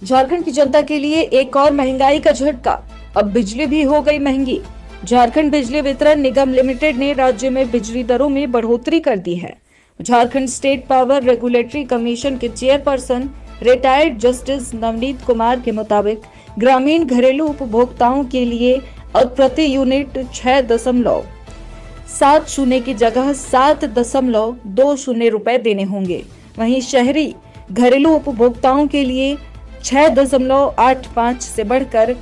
झारखंड की जनता के लिए एक और महंगाई का झटका। अब बिजली भी हो गई महंगी। झारखंड बिजली वितरण निगम लिमिटेड ने राज्य में बिजली दरों में बढ़ोतरी कर दी है। Jharkhand state power regulatory commission के chairperson retired justice Navneet Kumar के मुताबिक ग्रामीण घरेलू उपभोक्ताओं के लिए अब प्रति यूनिट 6.70 की जगह 7.20 रुपए देने होंगे। वहीं शहरी घरेलू उपभोक्ताओं के लिए 6.85 से बढ़कर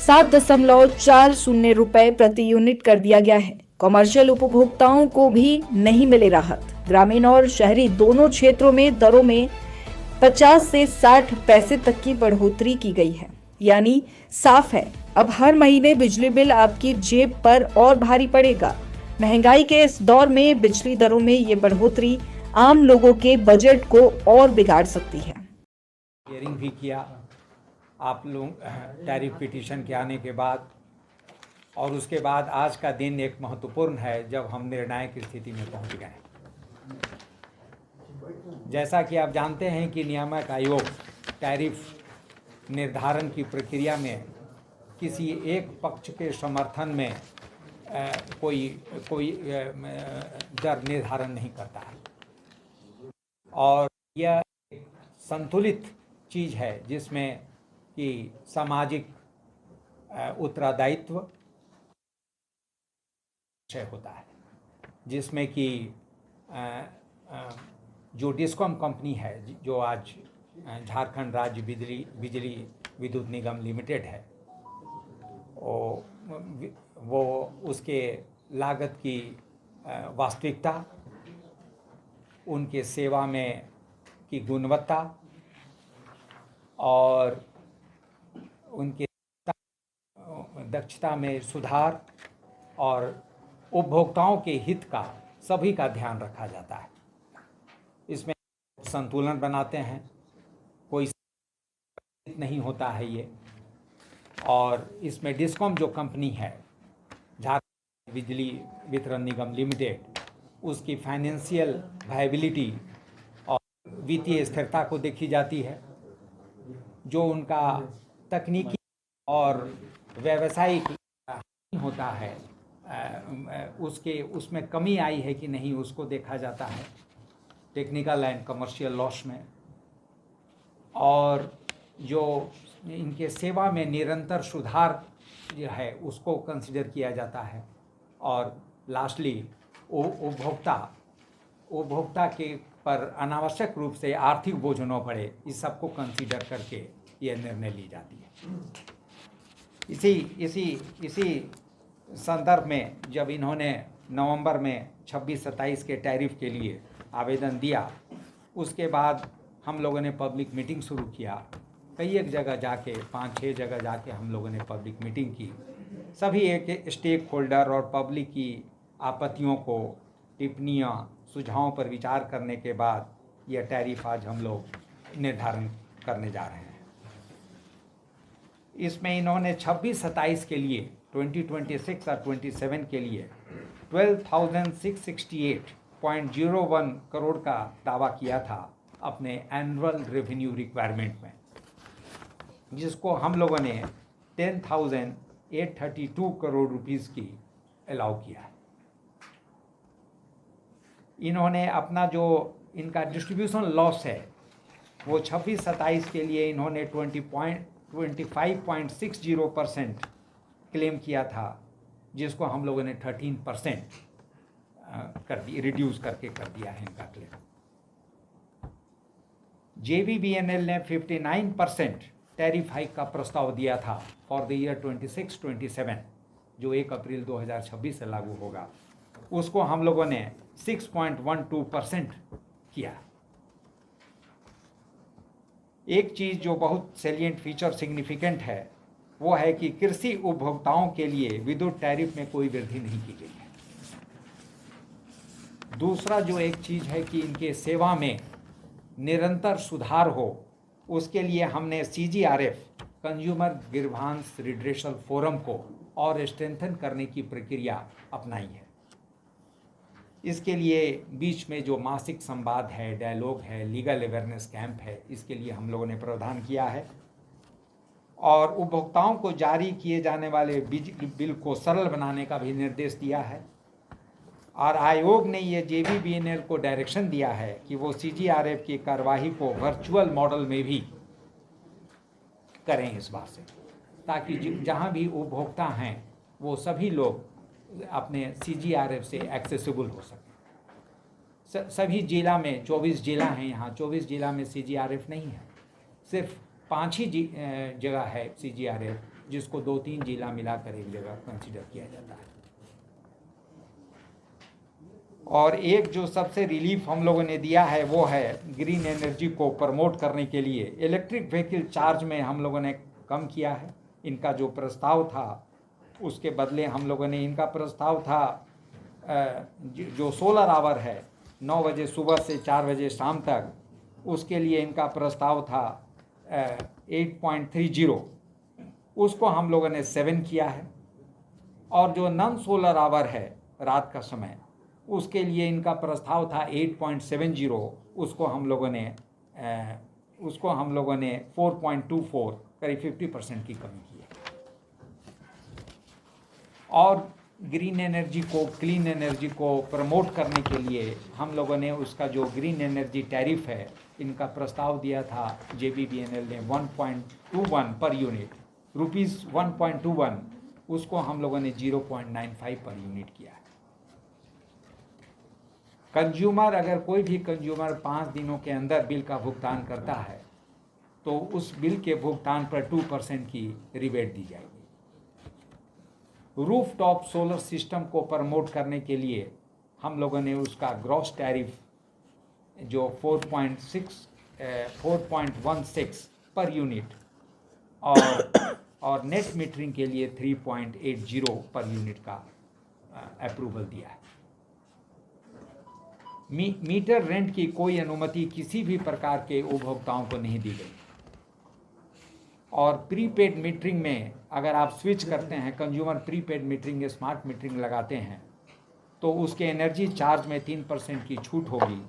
7.40 रुपए प्रति यूनिट कर दिया गया है। कमर्शियल उपभोक्ताओं को भी नहीं मिले राहत। ग्रामीण और शहरी दोनों क्षेत्रों में दरों में 50 से 60 पैसे तक की बढ़ोतरी की गई है। यानी साफ है, अब हर महीने बिजली बिल आपकी जेब पर और भारी पड़ेगा। महंगाई के इस दौर में बिजली दरों में ये बढ़ोतरी आम लोगों के बजट को और बिगाड़ सकती है। हियरिंग भी किया आप लोग टैरिफ पिटीशन के आने के बाद, और उसके बाद आज का दिन एक महत्वपूर्ण है जब हम निर्णायक स्थिति में पहुंच गए। जैसा कि आप जानते हैं कि नियामक आयोग टैरिफ निर्धारण की प्रक्रिया में किसी एक पक्ष के समर्थन में कोई दर निर्धारण नहीं करता है, और यह एक संतुलित चीज़ है जिसमें कि सामाजिक उत्तरदायित्व होता है, जिसमें कि जो डिस्कॉम कंपनी है, जो आज झारखंड राज्य बिजली विद्युत निगम लिमिटेड है, वो उसके लागत की वास्तविकता, उनके सेवा में की गुणवत्ता और उनके दक्षता में सुधार और उपभोक्ताओं के हित का सभी का ध्यान रखा जाता है। इसमें संतुलन बनाते हैं, कोई नहीं होता है ये। और इसमें डिस्कॉम जो कंपनी है, झारखंड बिजली वितरण निगम लिमिटेड, उसकी फाइनेंशियल वायबिलिटी और वित्तीय स्थिरता को देखी जाती है। जो उनका तकनीकी और व्यावसायिक होता है, उसमें कमी आई है कि नहीं, उसको देखा जाता है टेक्निकल एंड कमर्शियल लॉस में। और जो इनके सेवा में निरंतर सुधार जो है उसको कंसिडर किया जाता है। और लास्टली उपभोक्ता के पर अनावश्यक रूप से आर्थिक बोझ न पड़े, इस सब को कंसीडर करके यह निर्णय ली जाती है। इसी संदर्भ में जब इन्होंने नवंबर में 26-27 के टैरिफ के लिए आवेदन दिया, उसके बाद हम लोगों ने पब्लिक मीटिंग शुरू किया। कई एक जगह जाके 5-6 जगह जाके हम लोगों ने पब्लिक मीटिंग की। सभी एक स्टेक होल्डर और पब्लिक की आपत्तियों को, टिप्पणियाँ, सुझावों पर विचार करने के बाद यह टैरिफ आज हम लोग निर्धारण करने जा रहे हैं। इसमें इन्होंने 26-27 के लिए 2026 और 27 के लिए 12,668.01 करोड़ का दावा किया था अपने एनुअल रेवेन्यू रिक्वायरमेंट में, जिसको हम लोगों ने 10,832 करोड़ रुपीस की अलाउ किया है। इन्होंने अपना जो इनका डिस्ट्रीब्यूशन लॉस है वो 26-27 के लिए इन्होंने 25.60% क्लेम किया था, जिसको हम लोगों ने 13% कर दिया, रिड्यूस करके कर दिया है इनका क्लेम। JVBNL ने 59% टैरिफ हाइक का प्रस्ताव दिया था फॉर द ईयर 26-27, जो 1 अप्रैल 2026 से लागू होगा। उसको हम लोगों ने 6.12% किया। एक चीज़ जो बहुत सैलिएंट फीचर सिग्निफिकेंट है वो है कि कृषि उपभोक्ताओं के लिए विद्युत टैरिफ में कोई वृद्धि नहीं की गई है। दूसरा जो एक चीज़ है कि इनके सेवा में निरंतर सुधार हो, उसके लिए हमने CGRF consumer grievance redressal forum को और स्ट्रेंथन करने की प्रक्रिया अपनाई है। इसके लिए बीच में जो मासिक संवाद है, डायलॉग है, लीगल अवेयरनेस कैंप है, इसके लिए हम लोगों ने प्रावधान किया है। और उपभोक्ताओं को जारी किए जाने वाले बिजली बिल को सरल बनाने का भी निर्देश दिया है। और आयोग ने ये JBBNL को डायरेक्शन दिया है कि वो CGRF की कार्यवाही को वर्चुअल मॉडल में भी करें इस बात से, ताकि जहाँ भी उपभोक्ता हैं वो सभी लोग अपने CGRF से एक्सेसिबल हो सकें। सभी जिला में 24 जिला हैं, यहाँ 24 जिला में CGRF नहीं है, सिर्फ 5 ही जगह है CGRF, जिसको 2-3 जिला मिलाकर एक जगह कंसिडर किया जाता है। और एक जो सबसे रिलीफ हम लोगों ने दिया है वो है ग्रीन एनर्जी को प्रमोट करने के लिए इलेक्ट्रिक व्हीकल चार्ज में हम लोगों ने कम किया है। इनका जो प्रस्ताव था उसके बदले हम लोगों ने, इनका प्रस्ताव था जो सोलर आवर है 9 बजे सुबह से 4 बजे शाम तक, उसके लिए इनका प्रस्ताव था 8.30, उसको हम लोगों ने 7 किया है। और जो नॉन सोलर आवर है रात का समय, उसके लिए इनका प्रस्ताव था 8.70, उसको हम लोगों ने 4.24, करीब 50% की कमी की है। और ग्रीन एनर्जी को, क्लीन एनर्जी को प्रमोट करने के लिए हम लोगों ने उसका जो ग्रीन एनर्जी टैरिफ है, इनका प्रस्ताव दिया था JBBNL ने 1.21 पर यूनिट, ₹1.21, उसको हम लोगों ने 0.95 पर यूनिट किया है। कंज्यूमर, अगर कोई भी कंज्यूमर 5 दिनों के अंदर बिल का भुगतान करता है तो उस बिल के भुगतान पर 2% की रिबेट दी जाएगी। रूफ टॉप सोलर सिस्टम को प्रमोट करने के लिए हम लोगों ने उसका ग्रॉस टैरिफ जो 4.16 पर यूनिट और नेट मीटरिंग के लिए 3.80 पर यूनिट का अप्रूवल दिया है। मीटर रेंट की कोई अनुमति किसी भी प्रकार के उपभोक्ताओं को नहीं दी गई। और प्रीपेड मीटरिंग में अगर आप स्विच करते हैं, consumer prepaid metering, smart metering लगाते हैं, तो उसके एनर्जी चार्ज में 3% की छूट होगी।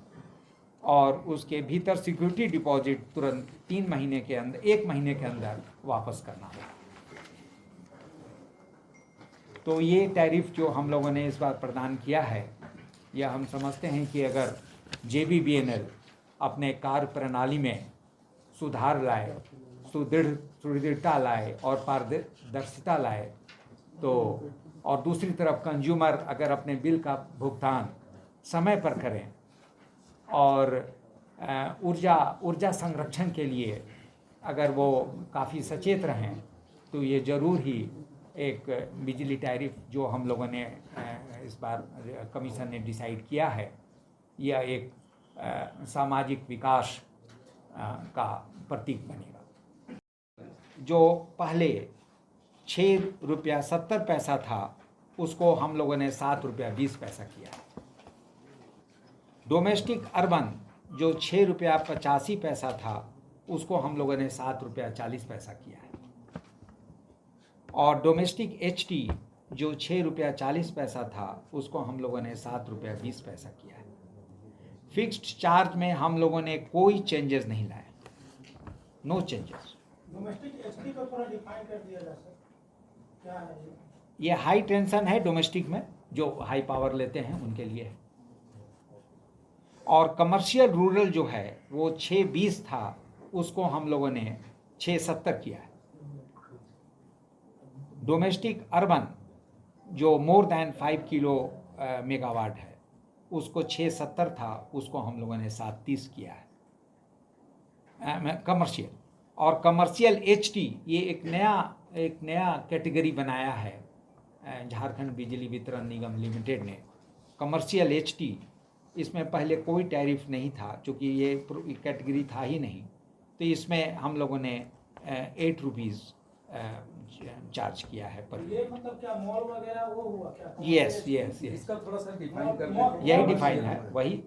और उसके भीतर सिक्योरिटी डिपॉजिट तुरंत 1 महीने के अंदर वापस करना होगा। तो ये टैरिफ जो हम लोगों ने इस बार प्रदान किया है, यह हम समझते हैं कि अगर JBBNL अपने कार्य प्रणाली में सुधार लाए, सुदृढ़ता लाए और पारदर्शिता लाए, तो और दूसरी तरफ कंज्यूमर अगर अपने बिल का भुगतान समय पर करें और ऊर्जा संरक्षण के लिए अगर वो काफ़ी सचेत रहें, तो ये ज़रूर ही एक बिजली टैरिफ जो हम लोगों ने इस बार कमीशन ने डिसाइड किया है, यह एक सामाजिक विकास का प्रतीक बनेगा। जो पहले ₹6.70 था, उसको हम लोगों ने ₹7.20 किया है। डोमेस्टिक अर्बन जो ₹6.85 था, उसको हम लोगों ने ₹7.40 किया है। और डोमेस्टिक HT जो ₹6.40 था, उसको हम लोगों ने ₹7.20 किया है। फिक्स्ड चार्ज में हम लोगों ने कोई चेंजेस नहीं लाए, नो चेंजेस। डोमेस्टिक एचटी को थोड़ा डिफाइन कर दिया जा सर, क्या है ये हाई टेंशन है डोमेस्टिक में, जो हाई पावर लेते हैं उनके लिए है। और कमर्शियल रूरल जो है वो 6.20 था, उसको हम लोगों ने 6.70 किया है। डोमेस्टिक अर्बन जो मोर दैन 5 किलो मेगावाट है, उसको 6.70 था, उसको हम लोगों ने 7.30 किया है कमर्शियल। और कमर्शियल HT ये एक नया कैटेगरी बनाया है झारखंड बिजली वितरण निगम लिमिटेड ने। कमर्शियल HT, इसमें पहले कोई टैरिफ नहीं था, क्योंकि ये कैटेगरी था ही नहीं, तो इसमें हम लोगों ने ₹8 चार्ज किया है पर। ये मतलब क्या मॉल वगैरह वो हुआ क्या? यस, इसका थोड़ा सा डिफाइन कर यही डिफाइन है, वही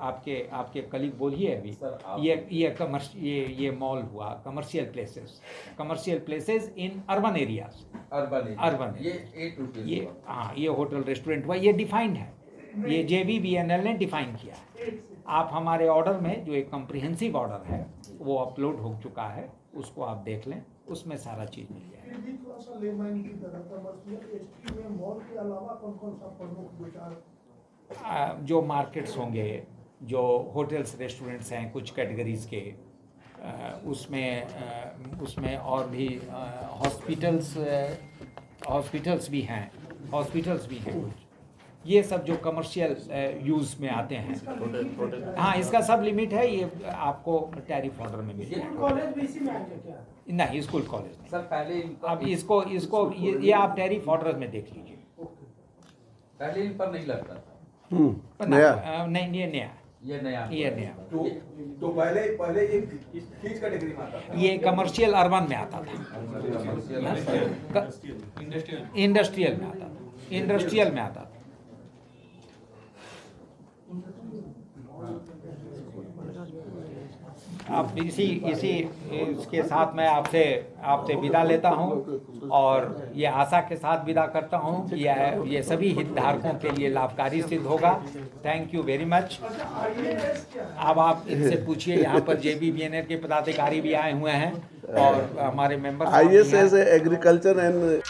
आपके कलीग बोलिए अभी। ये मॉल हुआ commercial places in urban areas. Urban ये ₹8 ये हाँ, ये होटल रेस्टोरेंट हुआ, ये डिफाइंड है। ये JBBNL ने डिफाइन किया है। आप हमारे ऑर्डर में जो एक कॉम्प्रिहेंसिव ऑर्डर है वो अपलोड हो चुका है, उसको आप देख लें, उसमें सारा चीज़ मिल जाएगा। फिर भी थोड़ा सा लेमैन की तरह कमर्शियल एसटी में मॉल के अलावा कौन कौन सा प्रमुख विचार जो मार्केट्स होंगे, जो होटल्स रेस्टोरेंट्स हैं कुछ कैटेगरीज के, उसमें और भी हॉस्पिटल्स भी हैं कुछ, ये सब जो कमर्शियल यूज़ में आते हैं। हाँ, इसका सब लिमिट है, ये आपको टैरिफ ऑर्डर में मिल जाएगा। कॉलेज भी इसी में आएंगे क्या? नहीं, स्कूल कॉलेज नहीं। सर पहले अब इसको ये आप टैरिफ ऑर्डर में देख लीजिए। पहले इन पर नहीं लगता था, नहीं, ये नया तो पहले ये किस कैटेगरी में आता था? ये कमर्शियल अर्बन में आता था, इंडस्ट्रियल में आता था। अब इसके साथ मैं आपसे विदा लेता हूं और ये आशा के साथ विदा करता हूं कि ये सभी हितधारकों के लिए लाभकारी सिद्ध होगा। Thank you very much. अब आप इनसे पूछिए, यहाँ पर JBBNL के पदाधिकारी भी आए हुए हैं और हमारे मेंबर ISS एग्रीकल्चर एंड